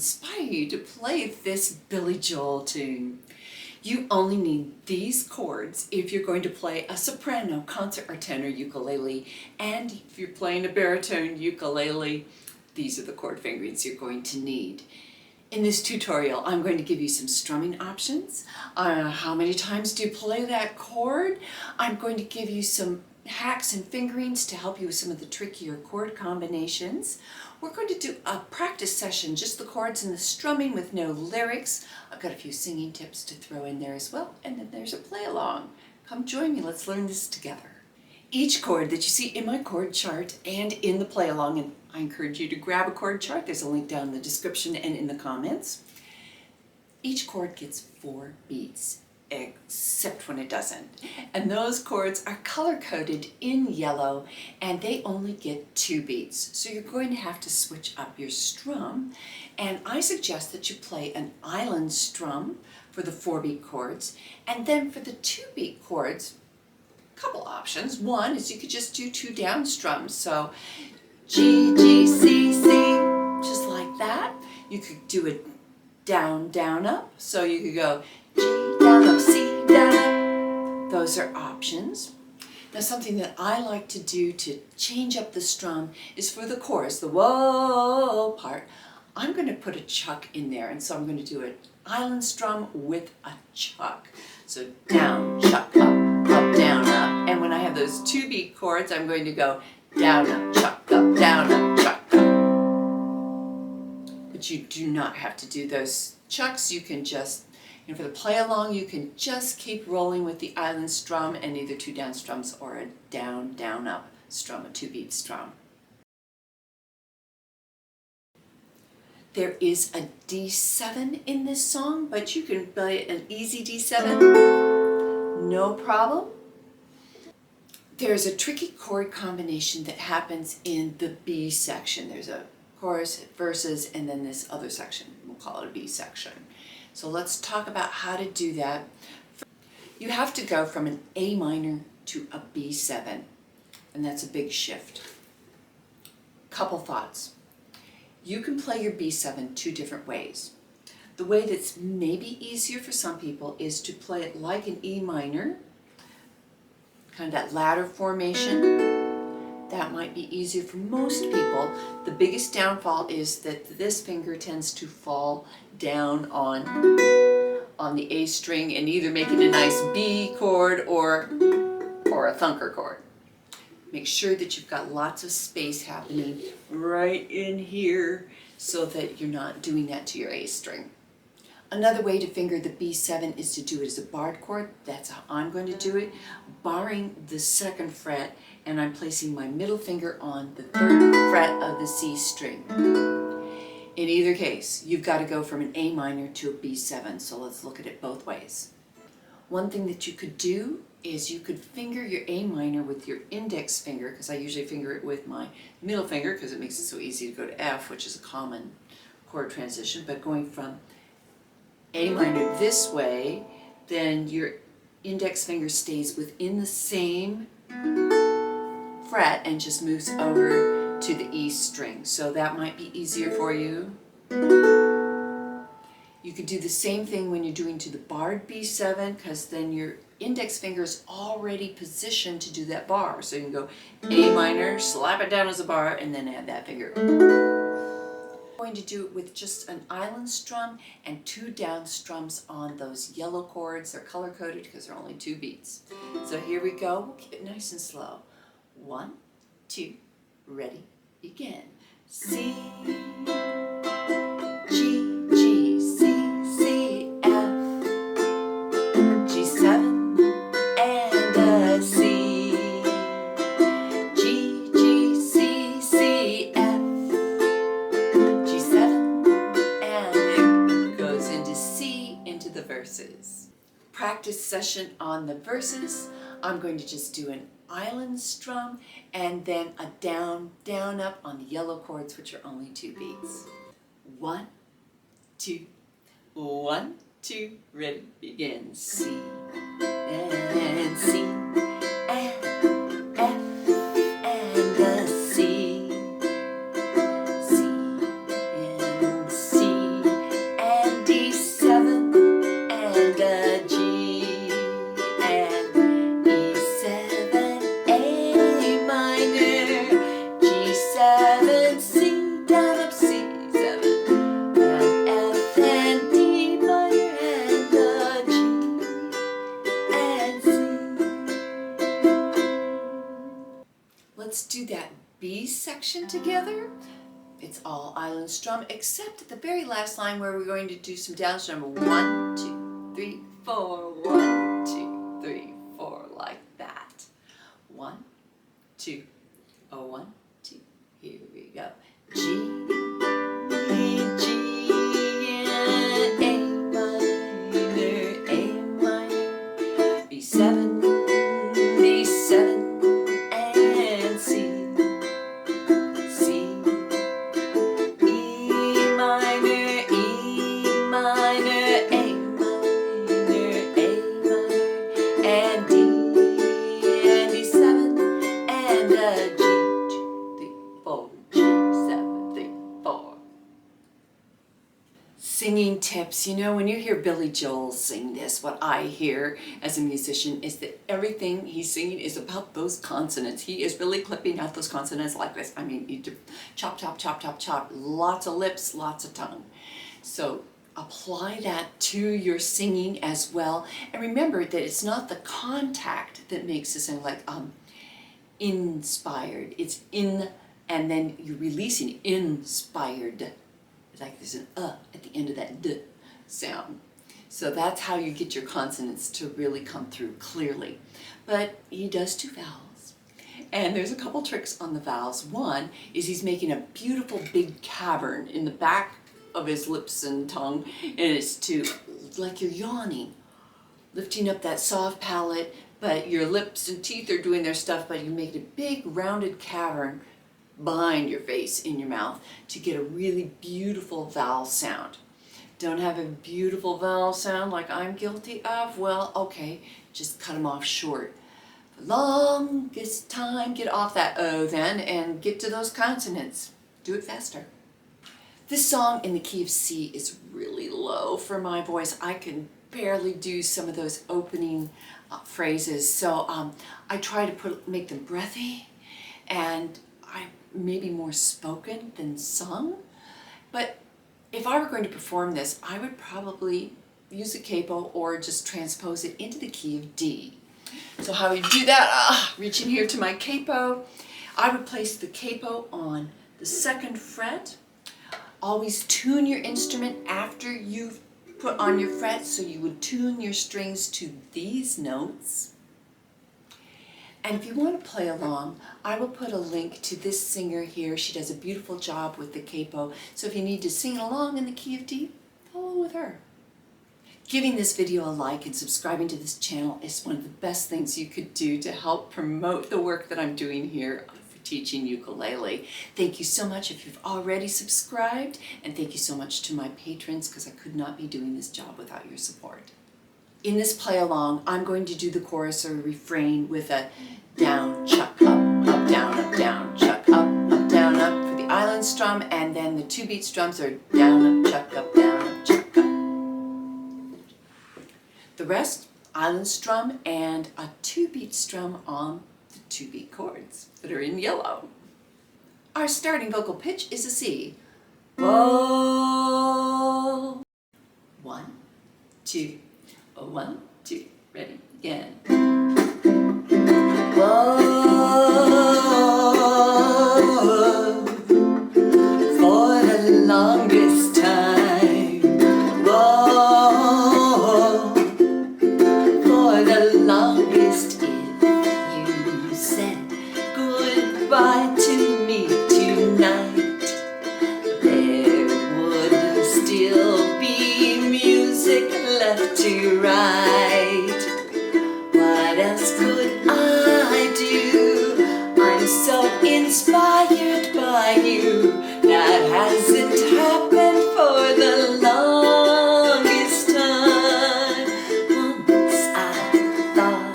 inspire you to play this Billy Joel tune. You only need these chords if you're going to play a soprano, concert, or tenor ukulele, and if you're playing a baritone ukulele, these are the chord fingerings you're going to need. In this tutorial, I'm going to give you some strumming options. How many times do you play that chord? I'm going to give you some hacks and fingerings to help you with some of the trickier chord combinations. We're going to do a practice session, just the chords and the strumming with no lyrics. I've got a few singing tips to throw in there as well, and then there's a play along. Come join me, let's learn this together. Each chord that you see in my chord chart and in the play along, and I encourage you to grab a chord chart, there's a link down in the description and in the comments. Each chord gets 4 beats, except when it doesn't. And those chords are color-coded in yellow, and they only get 2 beats. So you're going to have to switch up your strum, and I suggest that you play an island strum for the 4-beat chords, and then for the 2-beat chords, couple options. One is you could just do 2 down strums. So G, G, C, C, just like that. You could do it down, down, up. So you could go G, down, up, C, down, up. Those are options. Now something that I like to do to change up the strum is for the chorus, the whoa part, I'm going to put a chuck in there. And so I'm going to do an island strum with a chuck. So down, chuck, up, down, up. And when I have those 2-beat chords, I'm going to go down, up, chuck, up, down, up, chuck, up. But you do not have to do those chucks. You can just, for the play along, you can just keep rolling with the island strum and either 2 down strums or a down, down, up strum, a 2-beat strum. There is a D7 in this song, but you can play an easy D7, no problem. There's a tricky chord combination that happens in the B section. There's a chorus, verses, and then this other section. We'll call it a B section. So let's talk about how to do that. You have to go from an A minor to a B7, and that's a big shift. Couple thoughts. You can play your B7 2 different ways. The way that's maybe easier for some people is to play it like an E minor, kind of that ladder formation. That might be easier for most people. The biggest downfall is that this finger tends to fall down on the A string and either make it a nice B chord or a thunker chord. Make sure that you've got lots of space happening right in here so that you're not doing that to your A string. Another way to finger the B7 is to do it as a barred chord. That's how I'm going to do it, barring the 2nd fret, and I'm placing my middle finger on the 3rd fret of the C string. In either case, you've got to go from an A minor to a B7, so let's look at it both ways. One thing that you could do is you could finger your A minor with your index finger, because I usually finger it with my middle finger because it makes it so easy to go to F, which is a common chord transition, but going from A minor this way, then your index finger stays within the same fret and just moves over to the E string. So that might be easier for you. You could do the same thing when you're doing to the barred B7, because then your index finger is already positioned to do that bar. So you can go A minor, slap it down as a bar, and then add that finger. I'm going to do it with just an island strum and 2 down strums on those yellow chords. They're color-coded because they're only 2 beats. So here we go. We'll keep it nice and slow. 1, 2, ready, begin. C, G, G, C, C, F, G7, and a C, G, G, C, C, F, G7, and it goes into C, into the verses. Practice session on the verses. I'm going to just do an island strum and then a down, down, up on the yellow chords, which are only 2 beats. 1, 2, 1, 2, ready, begin. C and C and F and a C, C and C B section together. It's all island strum, except at the very last line where we're going to do some down strum. 1, 2, 3, 4. 1, 2, 3, 4, like that. 1, 2, oh, 1, 2. Here we go. G, G, and A minor, B7, B7, and C, C, E minor, E minor, A minor, and D, and D7, and a G, 2, 3, 4, G7, 3, 4. Singing tips. You know, when you hear Billy Joel sing this, what I hear as a musician is that everything he's singing is about those consonants. He is really clipping out those consonants like this. I mean, you do chop, chop, chop, chop, chop. Lots of lips, lots of tongue. So apply that to your singing as well. And remember that it's not the contact that makes it sound like inspired. It's in, and then you're releasing inspired. Like there's an at the end of that d sound. So that's how you get your consonants to really come through clearly. But he does 2 vowels. And there's a couple tricks on the vowels. One is he's making a beautiful big cavern in the back of his lips and tongue, and it's to, like you're yawning, lifting up that soft palate, but your lips and teeth are doing their stuff, but you make a big rounded cavern behind your face in your mouth to get a really beautiful vowel sound. Don't have a beautiful vowel sound like I'm guilty of? Well, okay, just cut them off short. The longest time, get off that O then and get to those consonants. Do it faster. This song in the key of C is really low for my voice. I can barely do some of those opening phrases, so I try to make them breathy, and I maybe more spoken than sung. But if I were going to perform this, I would probably use a capo or just transpose it into the key of D. So how we do that? Reaching here to my capo, I would place the capo on the 2nd fret. Always tune your instrument after you've put on your frets, so you would tune your strings to these notes. And if you want to play along, I will put a link to this singer here. She does a beautiful job with the capo. So if you need to sing along in the key of D, follow with her. Giving this video a like and subscribing to this channel is one of the best things you could do to help promote the work that I'm doing here for teaching ukulele. Thank you so much if you've already subscribed, and thank you so much to my patrons, because I could not be doing this job without your support. In this play along, I'm going to do the chorus or refrain with a down, chuck, up, down, chuck, up, down, up for the island strum, and then the 2-beat strums are down, up, chuck, up, chuck, up. The rest, island strum and a 2-beat strum on the 2-beat chords that are in yellow. Our starting vocal pitch is a C. Whoa. 1, 2. 1, 2, ready, again. Whoa, for the longest time. Whoa, for the longest, if you said goodbye to me tonight, there would still be music left to write. What else could I do? I'm so inspired by you. That hasn't happened for the longest time. Once I thought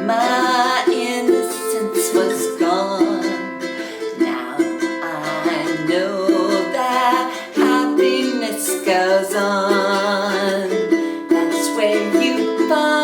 my innocence was gone. Now I know that happiness goes on. That's where you find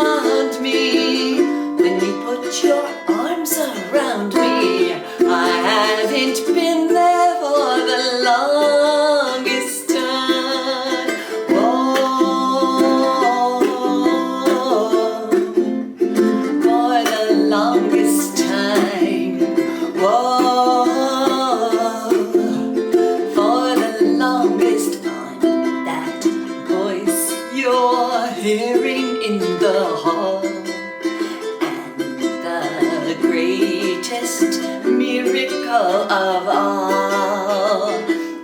a hearing in the hall, and the greatest miracle of all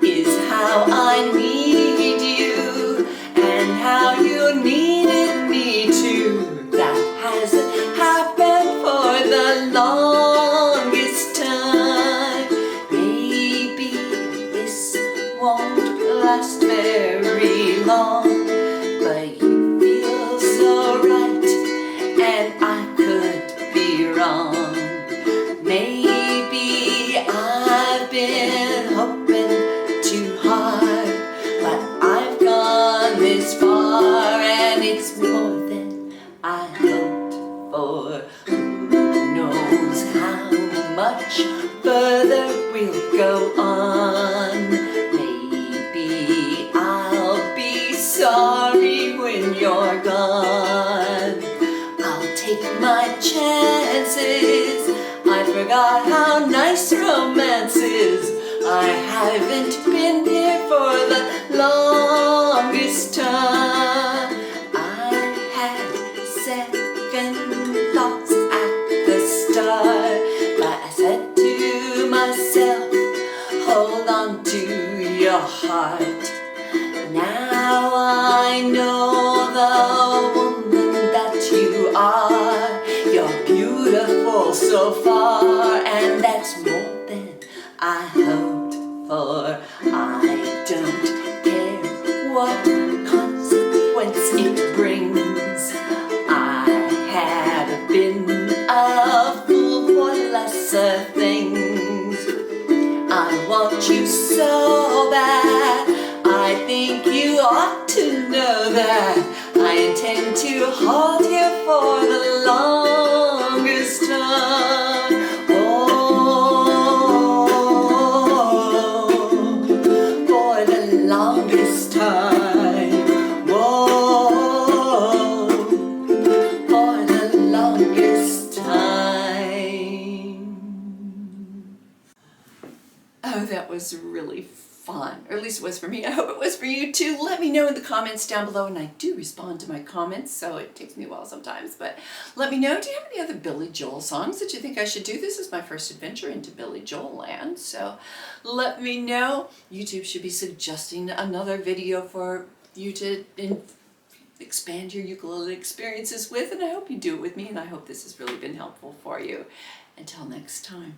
is how I need you and how you needed me too. That hasn't happened for the longest time. Maybe this won't last very long, but you feel so right and I could be wrong. Maybe I've been hoping too hard, but I've gone this far and it's more than I hoped for. Who knows how much further we'll go on? Maybe I'll be sorry when you're gone. I'll take my chances. I forgot how nice romance is. I haven't been here for the longest time. I had second thoughts at the start, but I said to myself, hold on to your heart. Now I know the woman that you are. You're beautiful so far, and that's more than I hoped for. I don't care what consequence it brings. I have been a fool for lesser things. I want you so bad. I think you ought to know that I intend to hold you for the longest time. Oh, for the longest time. Whoa, for the longest time. Oh, that was really fun, or at least it was for me. I hope it was for you too. Let me know in the comments down below, and I do respond to my comments, so it takes me a while sometimes, but let me know, do you have any other Billy Joel songs that you think I should do? This is my first adventure into Billy Joel land, so let me know. YouTube should be suggesting another video for you to expand your ukulele experiences with, and I hope you do it with me, and I hope this has really been helpful for you. Until next time.